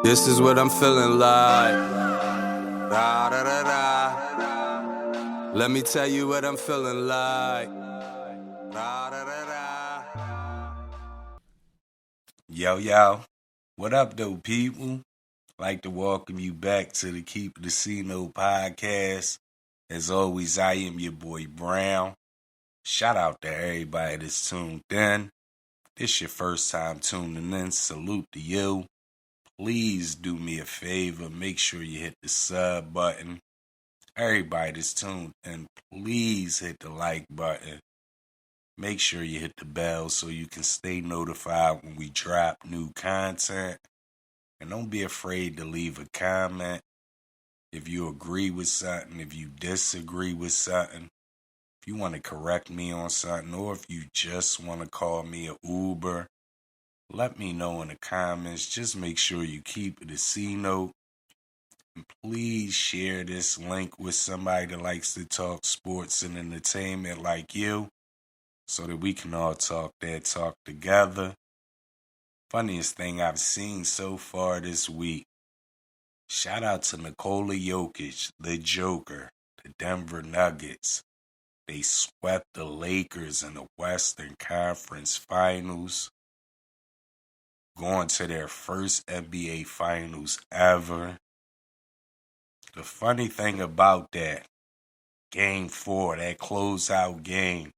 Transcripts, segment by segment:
This is what I'm feeling like. Da, da, da, da. Let me tell you what I'm feeling like. Da, da, da, da. Yo, what up, though, people? Like to welcome you back to the Keep the Casino podcast. As always, I am your boy Brown. Shout out to everybody that's tuned in. This your first time tuning in. Salute to you. Please do me a favor. Make sure you hit the sub button. Everybody that's tuned in, please hit the like button. Make sure you hit the bell so you can stay notified when we drop new content. And don't be afraid to leave a comment if you agree with something, if you disagree with something, if you want to correct me on something, or if you just want to call me a Oouuber. Let me know in the comments. Just make sure you keep it a C note. And please share this link with somebody that likes to talk sports and entertainment like you, so that we can all talk that talk together. Funniest thing I've seen so far this week. Shout out to Nikola Jokic, the Joker, the Denver Nuggets. They swept the Lakers in the Western Conference Finals, going to their first NBA Finals ever. The funny thing about that, Game 4, that closeout game,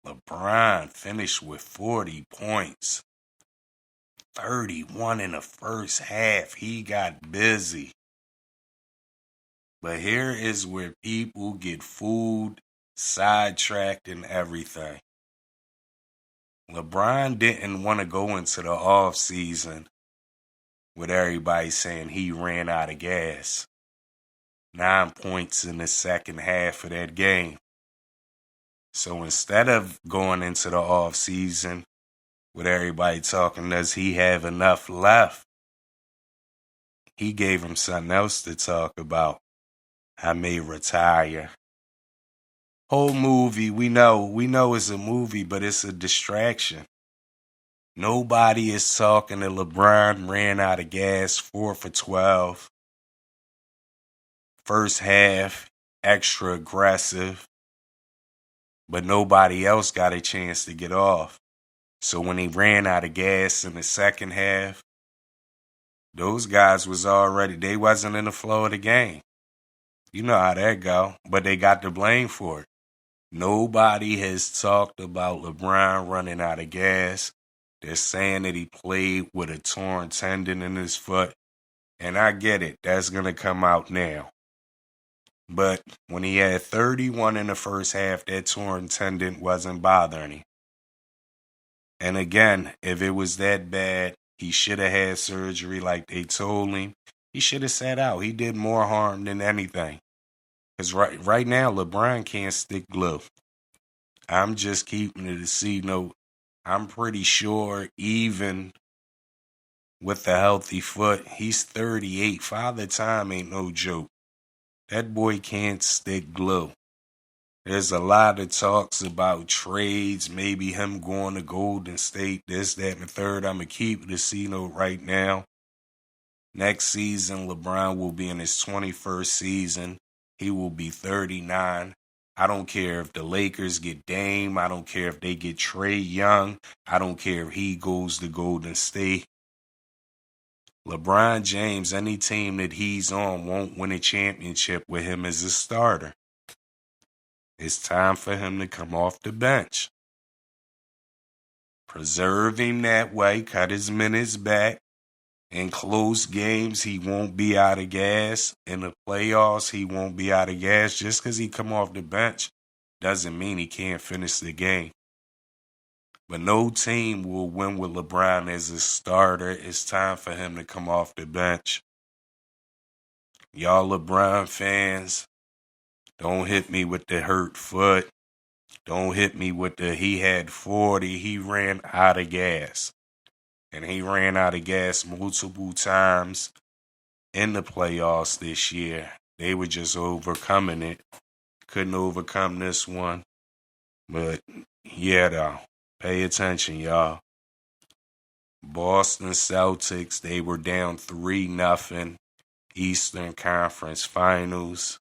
LeBron finished with 40 points. 31 in the first half. He got busy. But here is where people get fooled, sidetracked, and everything. LeBron didn't want to go into the offseason with everybody saying he ran out of gas. 9 points in the second half of that game. So instead of going into the offseason with everybody talking, does he have enough left? He gave him something else to talk about. I may retire. Whole movie, we know it's a movie, but it's a distraction. Nobody is talking to LeBron ran out of gas, 4 for 12. First half, extra aggressive, but nobody else got a chance to get off. So when he ran out of gas in the second half, those guys they wasn't in the flow of the game. You know how that go, but they got the blame for it. Nobody has talked about LeBron running out of gas. They're saying that he played with a torn tendon in his foot. And I get it. That's going to come out now. But when he had 31 in the first half, that torn tendon wasn't bothering him. And again, if it was that bad, he should have had surgery like they told him. He should have sat out. He did more harm than anything. Because right now, LeBron can't stick glue. I'm just keeping it a C note. I'm pretty sure even with a healthy foot, he's 38. Father time ain't no joke. That boy can't stick glue. There's a lot of talks about trades, maybe him going to Golden State, this, that, and the third. I'm going to keep it a C note right now. Next season, LeBron will be in his 21st season. He will be 39. I don't care if the Lakers get Dame. I don't care if they get Trae Young. I don't care if he goes to Golden State. LeBron James, any team that he's on, won't win a championship with him as a starter. It's time for him to come off the bench. Preserve him that way, cut his minutes back. In close games, he won't be out of gas. In the playoffs, he won't be out of gas. Just because he come off the bench doesn't mean he can't finish the game. But no team will win with LeBron as a starter. It's time for him to come off the bench. Y'all LeBron fans, don't hit me with the hurt foot. Don't hit me with the he had 40. He ran out of gas. And he ran out of gas multiple times in the playoffs this year. They were just overcoming it. Couldn't overcome this one. But yeah, though. Pay attention, y'all. Boston Celtics, they were down 3-0. Eastern Conference Finals.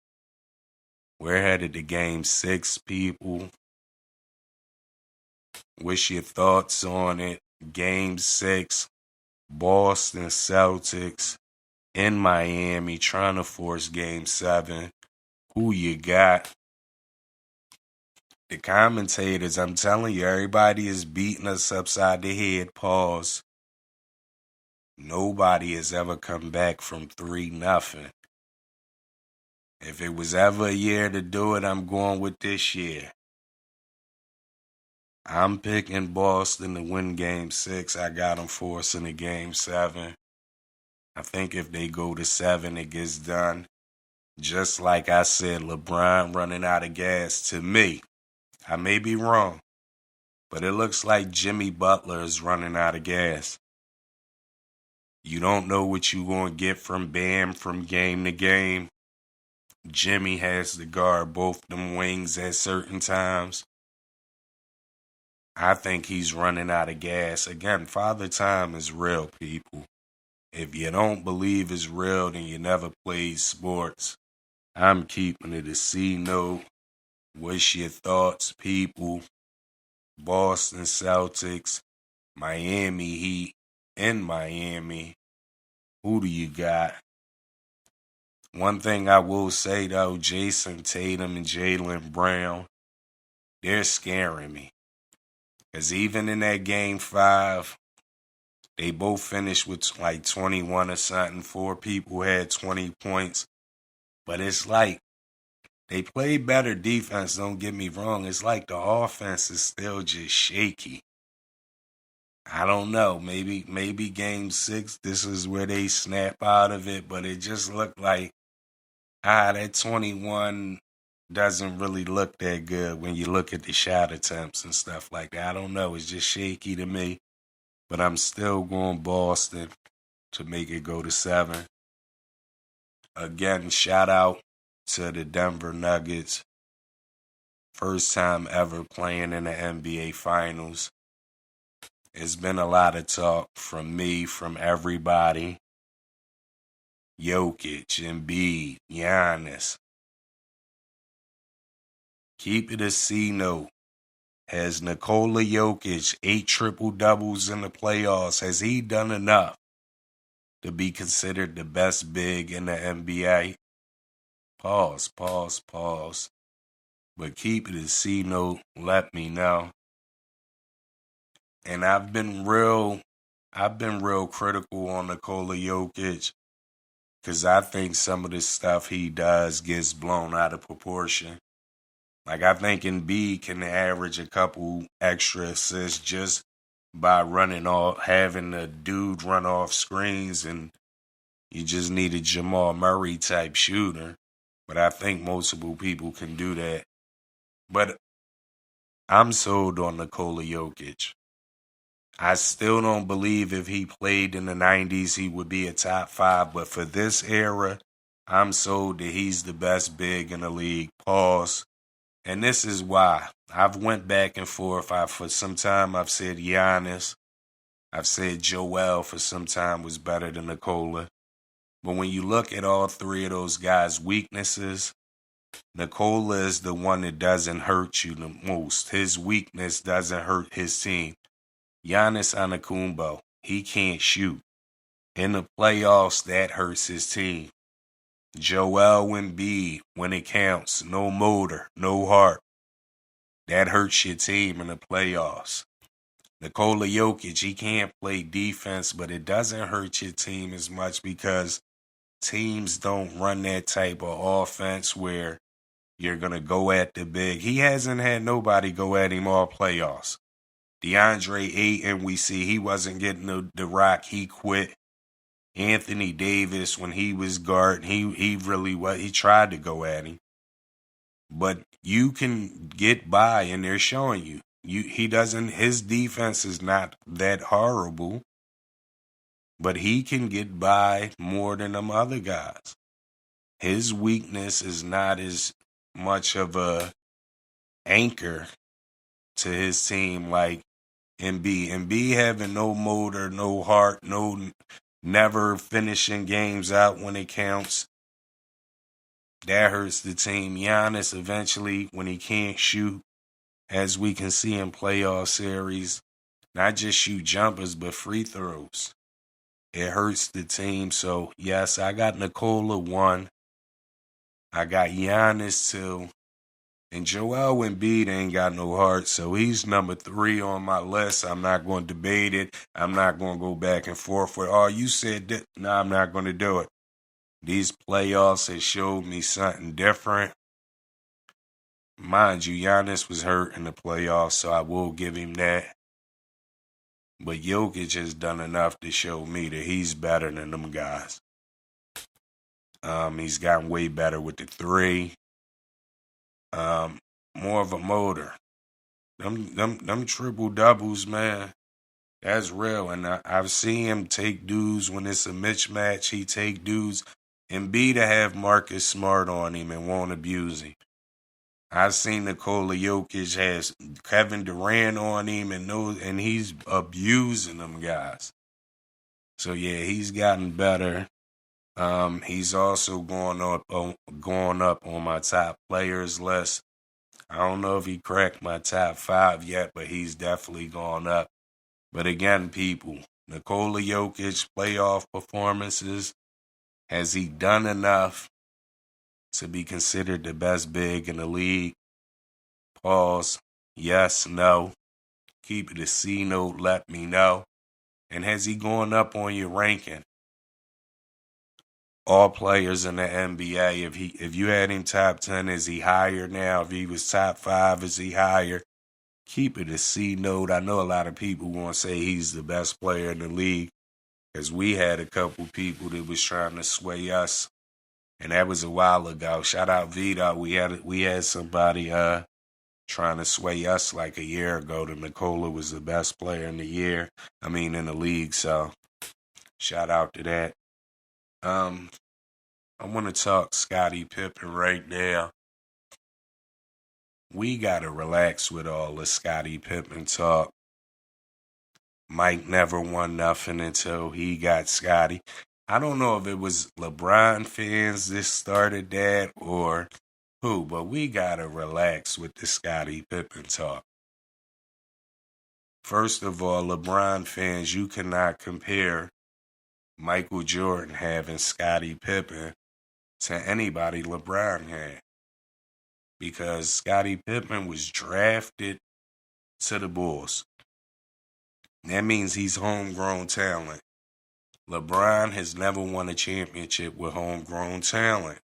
We're headed to Game 6, people. What's your thoughts on it? Game 6, Boston Celtics in Miami trying to force Game 7. Who you got? The commentators, I'm telling you, everybody is beating us upside the head. Pause. Nobody has ever come back from 3-0. If it was ever a year to do it, I'm going with this year. I'm picking Boston to win Game 6. I got them forcing a Game 7. I think if they go to 7, it gets done. Just like I said, LeBron running out of gas. To me, I may be wrong, but it looks like Jimmy Butler is running out of gas. You don't know what you're going to get from Bam from game to game. Jimmy has to guard both them wings at certain times. I think he's running out of gas. Again, Father Time is real, people. If you don't believe it's real, then you never played sports. I'm keeping it a C note. What's your thoughts, people? Boston Celtics, Miami Heat in Miami. Who do you got? One thing I will say, though, Jason Tatum and Jaylen Brown, they're scaring me. Because even in that Game 5, they both finished with like 21 or something. 4 people had 20 points. But it's like they play better defense, don't get me wrong. It's like the offense is still just shaky. I don't know. Maybe Game 6, this is where they snap out of it. But it just looked like, that 21 doesn't really look that good when you look at the shot attempts and stuff like that. I don't know. It's just shaky to me. But I'm still going Boston to make it go to 7. Again, shout out to the Denver Nuggets. First time ever playing in the NBA Finals. It's been a lot of talk from me, from everybody. Jokic, Embiid, Giannis. Keep it a C note. Has Nikola Jokic 8 triple-doubles in the playoffs? Has he done enough to be considered the best big in the NBA? Pause. But keep it a C note. Let me know. And I've been real critical on Nikola Jokic because I think some of the stuff he does gets blown out of proportion. Like, I think Embiid can average a couple extra assists just by having the dude run off screens, and you just need a Jamal Murray type shooter. But I think multiple people can do that. But I'm sold on Nikola Jokic. I still don't believe if he played in the 90s, he would be a top 5. But for this era, I'm sold that he's the best big in the league. Pause. And this is why. I've went back and forth. For some time, I've said Giannis. I've said Joel for some time was better than Nikola. But when you look at all 3 of those guys' weaknesses, Nikola is the one that doesn't hurt you the most. His weakness doesn't hurt his team. Giannis Antetokounmpo, he can't shoot. In the playoffs, that hurts his team. Joel Embiid, when it counts, no motor, no heart. That hurts your team in the playoffs. Nikola Jokic, he can't play defense, but it doesn't hurt your team as much because teams don't run that type of offense where you're going to go at the big. He hasn't had nobody go at him all playoffs. DeAndre Ayton, we see he wasn't getting the rock. He quit. Anthony Davis, when he was guard, he tried to go at him. But you can get by, and they're showing you. His defense is not that horrible, but he can get by more than them other guys. His weakness is not as much of a anchor to his team like Embiid having no motor, no heart, never finishing games out when it counts. That hurts the team. Giannis eventually, when he can't shoot, as we can see in playoff series, not just shoot jumpers, but free throws. It hurts the team. So, yes, I got Nikola 1. I got Giannis 2. And Joel Embiid ain't got no heart, so he's number 3 on my list. I'm not going to debate it. I'm not going to go back and forth with, oh, you said that. No, I'm not going to do it. These playoffs have showed me something different. Mind you, Giannis was hurt in the playoffs, so I will give him that. But Jokic has done enough to show me that he's better than them guys. He's gotten way better with the 3. More of a motor. Them triple doubles, man. That's real. And I've seen him take dudes when it's a mismatch. He take dudes. Embiid to have Marcus Smart on him and won't abuse him. I've seen Nikola Jokic has Kevin Durant on him and he's abusing them guys. So yeah, he's gotten better. He's also going up on my top players list. I don't know if he cracked my top 5 yet, but he's definitely gone up. But again, people, Nikola Jokic playoff performances, has he done enough to be considered the best big in the league? Pause. Yes, no. Keep it a C note, let me know. And has he gone up on your ranking? All players in the NBA, if you had him top 10, is he higher now? If he was top 5, is he higher? Keep it a C note. I know a lot of people want to say he's the best player in the league, because we had a couple people that was trying to sway us, and that was a while ago. Shout out Vito. We had somebody trying to sway us like a year ago that Nikola was the best player in the league. So shout out to that. I want to talk Scottie Pippen right now. We got to relax with all the Scottie Pippen talk. Mike never won nothing until he got Scottie. I don't know if it was LeBron fans that started that or who, but we got to relax with the Scottie Pippen talk. First of all, LeBron fans, you cannot compare Michael Jordan having Scottie Pippen to anybody LeBron had, because Scottie Pippen was drafted to the Bulls. That means he's homegrown talent. LeBron has never won a championship with homegrown talent.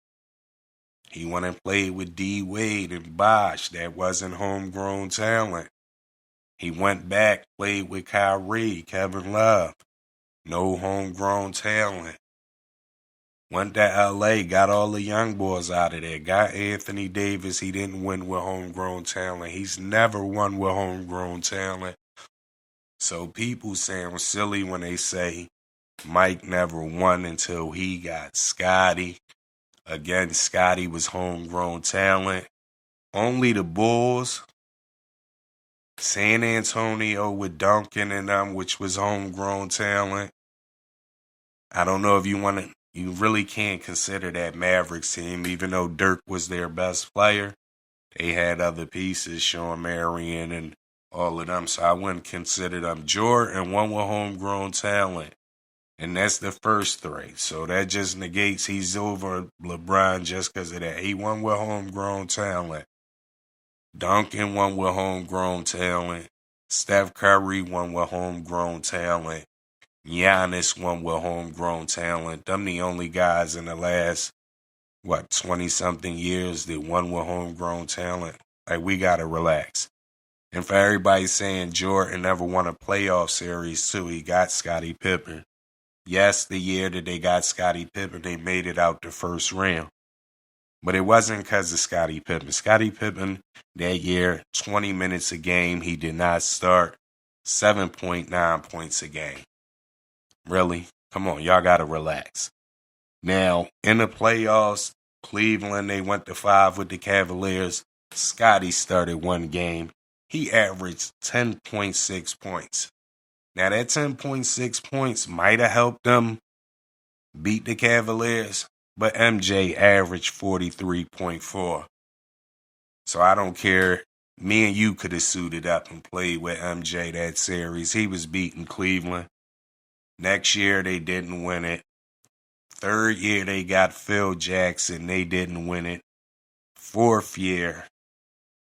He went and played with D. Wade and Bosh. That wasn't homegrown talent. He went back, played with Kyrie, Kevin Love. No homegrown talent. Went to L.A., got all the young boys out of there. Got Anthony Davis. He didn't win with homegrown talent. He's never won with homegrown talent. So people sound silly when they say Mike never won until he got Scottie. Again, Scottie was homegrown talent. Only the Bulls, San Antonio with Duncan and them, which was homegrown talent. I don't know if you really can't consider that Mavericks team, even though Dirk was their best player. They had other pieces, Sean Marion and all of them, so I wouldn't consider them. Jordan won with homegrown talent, and that's the first 3. So that just negates he's over LeBron just because of that. He won with homegrown talent. Duncan won with homegrown talent. Steph Curry won with homegrown talent. Giannis won with homegrown talent. Them the only guys in the last, 20-something years that won with homegrown talent. Like, we got to relax. And for everybody saying Jordan never won a playoff series too, he got Scottie Pippen. Yes, the year that they got Scottie Pippen, they made it out the first round. But it wasn't because of Scottie Pippen. Scottie Pippen, that year, 20 minutes a game. He did not start. 7.9 points a game. Really? Come on, y'all got to relax. Now, in the playoffs, Cleveland, they went to 5 with the Cavaliers. Scottie started one game. he averaged 10.6 points. Now, that 10.6 points might have helped them beat the Cavaliers, but MJ averaged 43.4. So I don't care. Me and you could have suited up and played with MJ that series. He was beating Cleveland. Next year, they didn't win it. Third year, they got Phil Jackson. They didn't win it. Fourth year,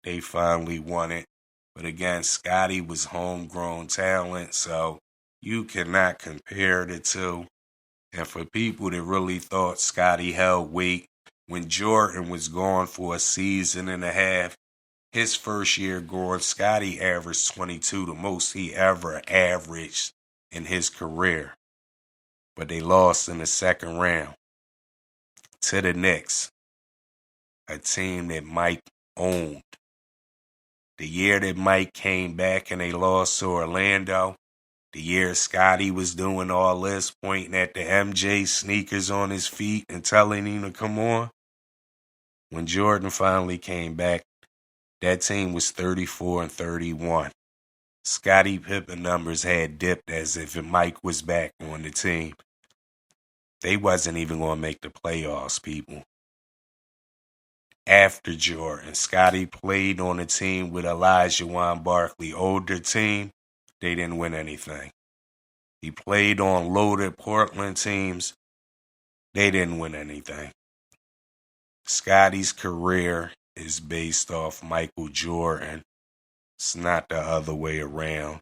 they finally won it. But again, Scottie was homegrown talent, so you cannot compare the two. And for people that really thought Scottie held weight, when Jordan was gone for a season and a half, his first year going, Scottie averaged 22, the most he ever averaged in his career. But they lost in the second round to the Knicks, a team that Mike owned. The year that Mike came back and they lost to Orlando, the year Scottie was doing all this, pointing at the MJ sneakers on his feet and telling him to come on. When Jordan finally came back, that team was 34-31. Scottie Pippen numbers had dipped as if Mike was back on the team. They wasn't even going to make the playoffs, people. After Jordan, Scottie played on a team with Elijah Barkley, older team. They didn't win anything. He played on loaded Portland teams. They didn't win anything. Scottie's career is based off Michael Jordan. It's not the other way around.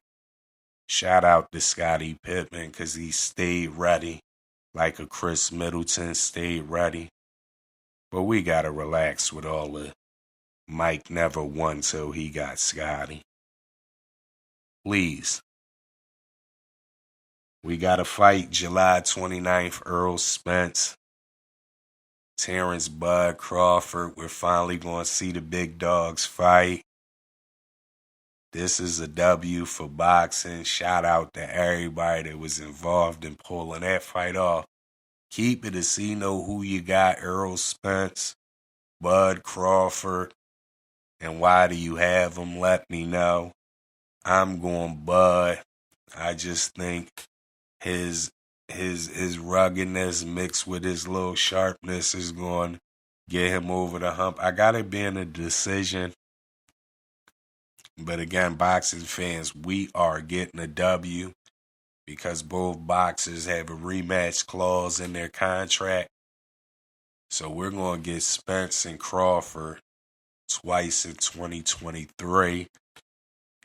Shout out to Scottie Pippen because he stayed ready like a Chris Middleton stayed ready. But we got to relax with all the Mike never won till he got Scottie. Please. We got to fight July 29th, Errol Spence. Terence, Bud, Crawford. We're finally going to see the big dogs fight. This is a W for boxing. Shout out to everybody that was involved in pulling that fight off. Keep it to see know who you got, Errol Spence, Bud Crawford, and why do you have them? Let me know. I'm going Bud. I just think his ruggedness mixed with his little sharpness is going to get him over the hump. I got to be in a decision. But again, boxing fans, we are getting a W because both boxers have a rematch clause in their contract. So we're going to get Spence and Crawford twice in 2023.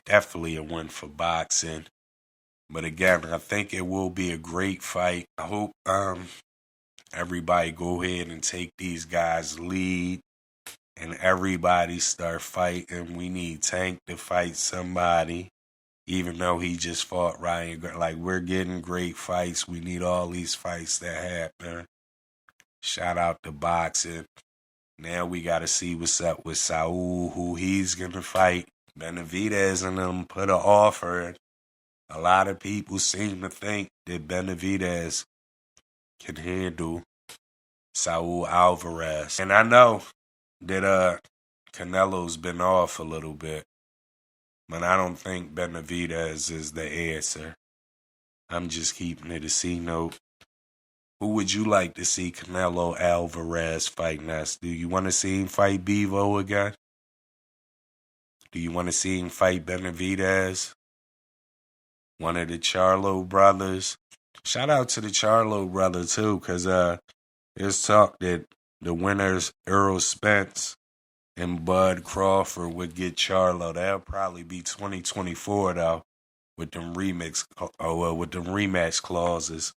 Definitely a win for boxing. But again, I think it will be a great fight. I hope everybody go ahead and take these guys' lead and everybody start fighting. We need Tank to fight somebody, even though he just fought Ryan. Like, we're getting great fights. We need all these fights that happen. Shout out to boxing. Now we got to see what's up with Saul, who he's going to fight. Benavidez and them put an offer. A lot of people seem to think that Benavidez can handle Saul Alvarez. And I know that Canelo's been off a little bit, but I don't think Benavidez is the answer. I'm just keeping it a C note. Who would you like to see Canelo Alvarez fight next? Do you want to see him fight Bivol again? Do you want to see him fight Benavidez? One of the Charlo brothers? Shout out to the Charlo brother too, because there's talk that the winners, Errol Spence and Bud Crawford, would get Charlo. That'll probably be 2024 though, with them with them rematch clauses.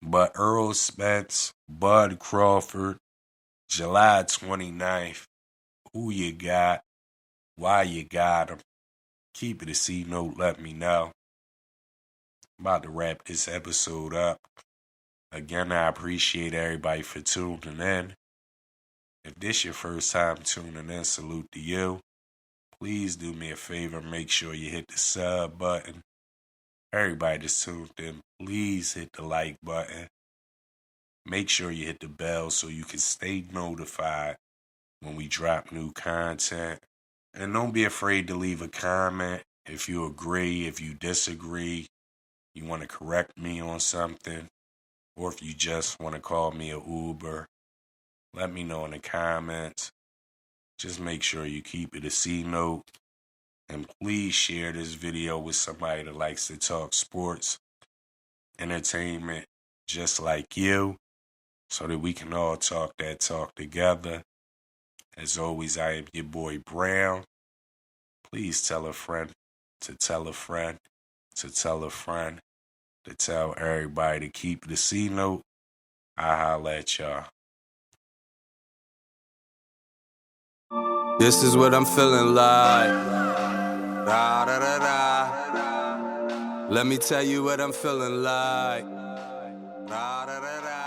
But Errol Spence, Bud Crawford, July 29th. Who you got? Why you got him? Keep it a C note. Let me know. About to wrap this episode up. Again, I appreciate everybody for tuning in. If this your first time tuning in, salute to you. Please do me a favor. Make sure you hit the sub button. Everybody that's tuned in, please hit the like button. Make sure you hit the bell so you can stay notified when we drop new content. And don't be afraid to leave a comment if you agree, if you disagree, you want to correct me on something, or if you just want to call me a Oouuber. Let me know in the comments. Just make sure you keep it a C note. And please share this video with somebody that likes to talk sports, entertainment, just like you, so that we can all talk that talk together. As always, I am your boy Brown. Please tell a friend to tell a friend to tell a friend to tell everybody to keep the C note. I holla at y'all. This is what I'm feeling like. Da da da da. Let me tell you what I'm feeling like. Da da da da.